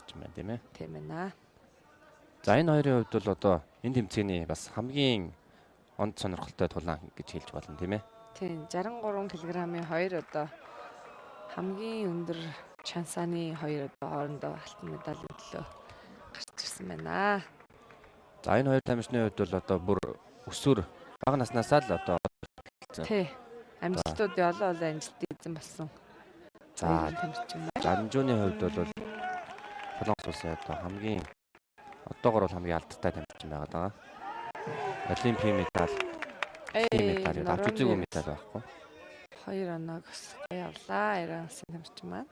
тавьсан байна тийм ээ. Тийм ээ. За энэ хоёрын хувьд бол одоо энэ тэмцээний бас хамгийн онд сонирхолтой тулаан гэж хэлж болно тийм ээ. Тийм 63 кг-ийн хоёр одоо хамгийн өндөр шансааны хоёр одоо хоорондоо алтан медалийн төлөө гарч ирсэн байна. За энэ хоёр тамирчны хувьд бол одоо бүр өсвөр бага наснаасаа л одоо тий амжилтууд олон амжилт эзэн болсон. За тамирчин байна. Жанжууны хувьд бол Солонгос улсын одоо хамгийн одоогор бол хамгийн алдтай тамирчин байгаад байгаа. Олимпийн медаль авч үзээгүй медаль байхгүй. 2 оног явлаа. Иран улсын тамирчин маань.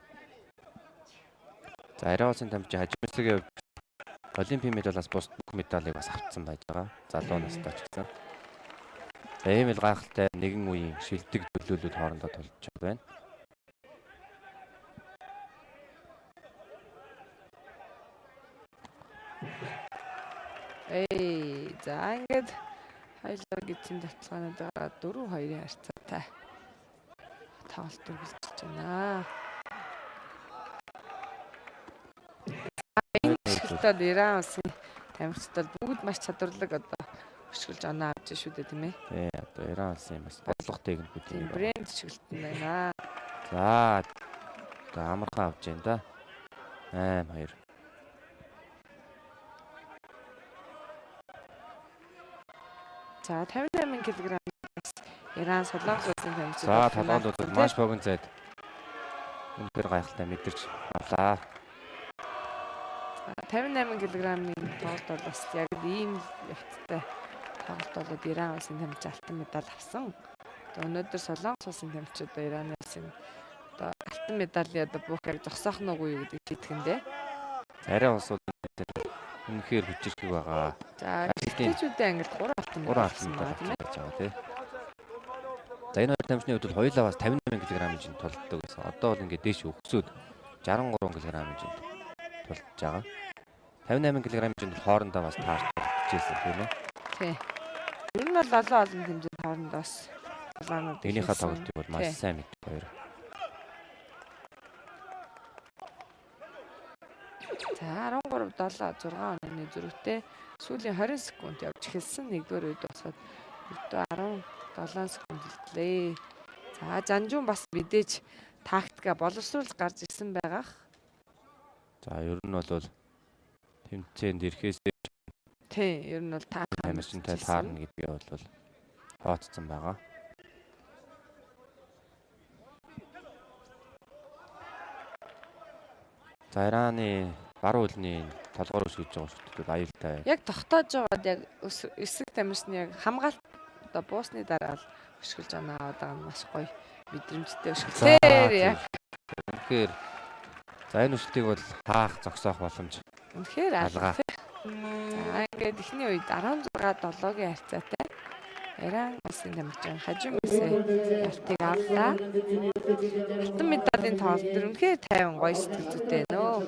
За Иран улсын тамирчин хажимсгийн хувьд Олимпийн медалаас бус бүх медалийг бас авцсан байж байгаа. Залуу настай ч гэсэн. За ийм л гайхалтай нэгэн үеийн шилдэг төлөөлөл хоорондоо тулж байна. За ингээд хоёулаа гидсийн таталгаанууд 4-2-ын харьцаатай тоглолт үргэлжлэж байна. Энэ Иран улсын тамирчид бүгд маш чадварлаг одоо хөшгөлж оноо авч шүү дээ тийм ээ. Тий одоо Иран улсын бас бодлого техникүүд юм брэнд хөшгөлтөн байна. За одоо амархан авч байна да. 8-2. За 58 кг Иран Солонгос улсын тамирчид. За толгойд бол маш богино зайд. Үнэхээр гайхалтай мэдэрч авлаа. 58 кг-ийн тоглолт бол бас яг ийм явцтай тоглолт болоод Иран улсын тамирчин алтан медаль авсан. Өнөөдөр Солонгос улсын тамирчид Ираны улсын одоо алтан медалийн одоо бүх яг зогсоох нь үгүй гэдэг шийтгэндээ. Арай улс бол үнэхээр хүчирхэг байгаа. За тэжүүдээ ангилд 3 алтан медаль авсан байгаа тийм. За энэ хоёр тамирчны хувьд хоёулаа бас 58 кг-ийн чинь тулддаг гэсэн. Одоо бол ингээд дээш өгсөд 63 кг-ийн чинь тулж байгаа. 58 кг-ийн чинь хоорондоо бас таарч хичээсэн тийм ээ. Тий. Ер нь бол олон хэмжээнд хоорондоо бас тулаанууд энийхээ тоглолтыг бол маш сайн мэддэг хоёр. За 13-7 6 оны зөрүүтэй сүүлийн 20 секунд явж эхэлсэн. Нэгдүгээр үед босоод 17 секунд хэллээ. За Жанжуун бас мэдээж тактика боловсруулж гарч ирсэн байгаа. За ер нь бол тэмцээнд ирэхээс тий ер нь бол тамирчинтай таарна гэдгээ бол хооцсон байгаа. За Ираны баруун хөлний толгоор өсгөж байгаа шүтүүд аюултай. Яг тогтоож байгаад яг эсрэг тамирчны яг хамгаалт одоо буусны дараа л өшгөлж аваад байгаа нь маш гоё мэдрэмжтэй өшгөлтээр яг. Тэгэхээр за энэ өшөлтийг бол хаах зогсоох боломж. Үнэхээр алгаа. За ингээд эхний үед 16-7-гийн харьцаатай Иран улсын тамирчин хажимсээ ялтыг авлаа. Алтан медалийн тоглолт дээр үнэхээр тайван гоё сэтгэл зүйтэй нөө.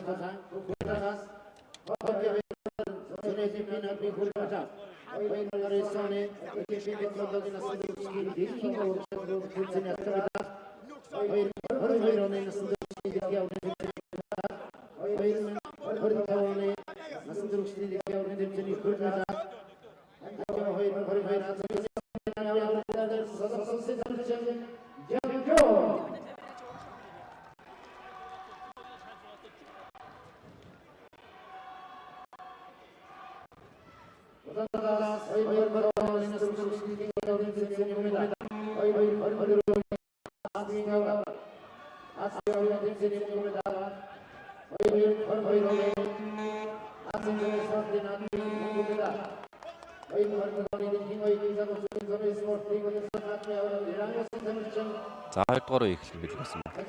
За 2 дугаар үе эхлэх бил болсон байна.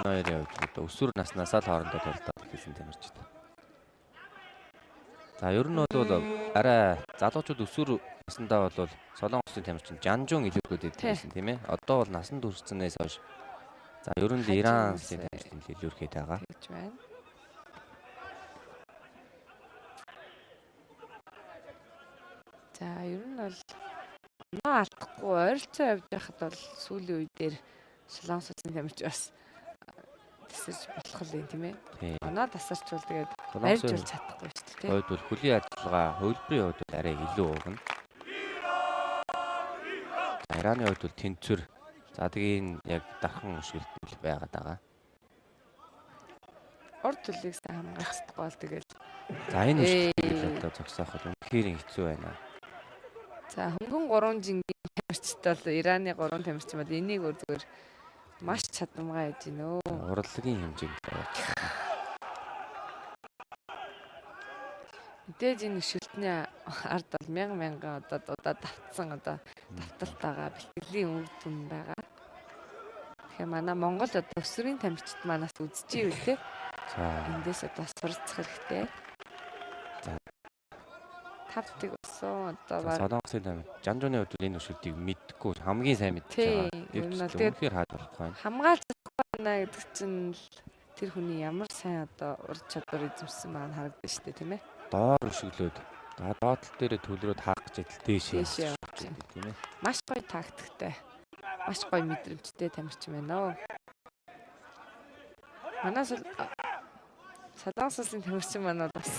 Хоёрын хувьд өсвөр наснаасаа л хоорондоо толдоод эхэлсэн тамирчид. За ер нь бол арай залуучууд өсвөр насндаа бол Солонгосын тамирчин Жанжуун илүүргээд байсан тийм ээ. Одоо бол насанд хүрсэнээс хойш за ер нь Иран улсын тамирчин илүүргээд байгаа. За ер нь бол оноо алдахгүй ойролцоо явж байхад бол сүүлийн үедэр Солонгос улсын тамирч бас тасарч болох л юм тийм ээ. Тийм. Оноо тасарчвал тэгээд Солонгос барьж болж чадахгүй шүү дээ тийм. хувьд бол хөлийн ажиллагаа хөлбөрийн хувьд бол арай илүү өгнө. Ираны хувьд бол тэнцвэр. За тэгээд яг дархан өшгөлтөл байгаад байгаа. Урд төлийг сайн хамгаалах хэрэгтэй бол тэгэл. За энэ өшгөлтийг одоо зогсоох бол үнэхээр хэцүү байна. За хөнгөн 3 жингийн тамирчтай бол Ираны 3 тамирчин бол энийг зүгээр маш чадамгай яж гинөө. Урлагийн хэмжээнд яваад байна. Мэдээж энэ өшгөлтний ард бол мянган одоо дудаа давтсан одоо давталтайгаа бэлтгэлийн үр дүн байгаа. Тэгэхээр манай Монгол одоо өсвөрийн тамирчид манаас үзчихээ үү те. За Эндээс одоо суралцах хэрэгтэй. За. Тавтыг өссөн одоо баг. Солонгосын тамир Жанжууны хувьд энэ өшгөлтийг мэдхгүй хамгийн сайн мэдчихэж байгаа. Тийм. Үнэхээр хаад болохгүй байна. Хамгаалж чадахгүй байна гэдэг чинь л тэр хүний ямар сайн одоо ур чадвар эзэмшсэн байгаа нь харагдаж штэ тийм ээ. Доор өшөглөөд доотлол дээрээ төлрөөд хаах гэж адил дээшээ Дээшээ явж байгаа тийм ээ. Маш гоё тактиктэй. Маш гоё мэдрэмжтэй тамирчин байна оо. Манай Солонгос улсын тамирчин маань бол бас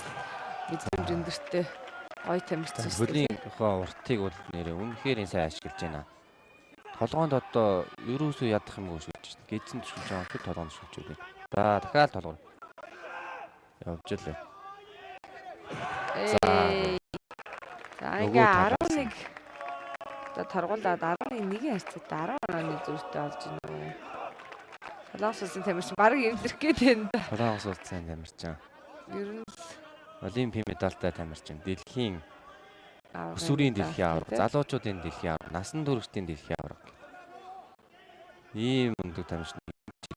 мэдрэмж өндөртэй гоё тамирчин шүү дээ. Хөлийнхөө уртыг бол нэрээ үнэхээр сайн ашиглаж байна. Толгоонд одоо ерөөсөө ядах юмгүй шүү дээ. Гэзэн төшөлж байгаа тэр толгоонд шүлж өгөө. За дахиад толгоо. Явж лээ. За ингээ 11 одоо торгуулаад 11-ийн харьцаатай 10 онооны зүрхтэй олж байна. Солонгос улсын тамирчин баг эвдэрх гээд байна да. Солонгос улсын тамирчин. Ер нь Олимпийн медальтай тамирчин. Дэлхийн аврагын өсвөрийн дэлхийн медалтай, аварга, залуучуудын дэлхийн аварга, насан туршидын дэлхийн аварга. Ийм өндөр тамирчны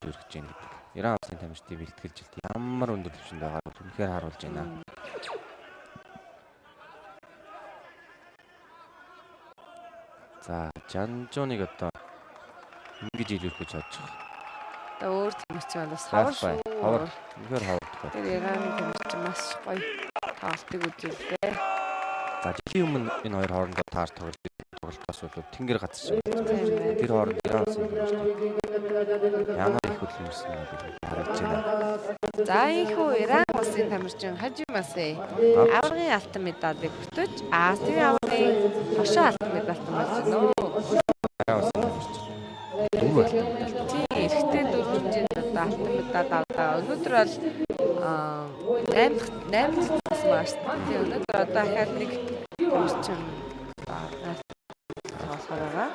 өргөж байна гэдэг. Иран улсын тамирчдын бэлтгэлжилт ямар өндөр түвшинд байгааг үнэхээр харуулж байна. За, Жанжууныг одоо ингэж илүүрхэж чадж байгаа. одоо өөр тамирчин бас ховор шүү. Ховор. Үнэхээр ховор тохиол. Тэр Ираны тамирчин маш гоё тоглолтыг үзүүллээ. За, жилийн өмнө энэ хоёр хоорондоо таар тоглолтоос бол тэнгэр газар шиг. Тийм ээ. Тэр хооронд Иран улсын тамирчид ямар их хөдөлмөрсөн байгааг харуулж байна. За ийхүү Иран улсын тамирчин Хажимасей аврагын алтан медалийг бүтэж Азийн аврагын хошоо алтан медальтай болж байна. Иран улсын тамирчид дөрөв алтан медаль. Тийм, эрэгтэй дөрвөлжинд одоо алтан медаль авлаа. Өнөөдөр бол 8 дахь маш. Тийм, өнөөдөр одоо дахиад нэг тамирчин болохоор байгаа.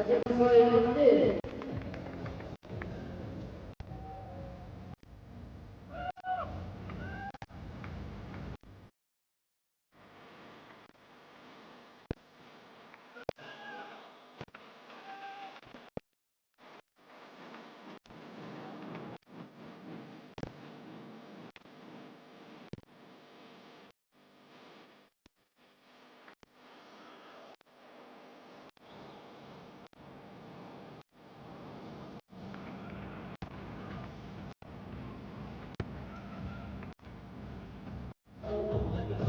Thank you.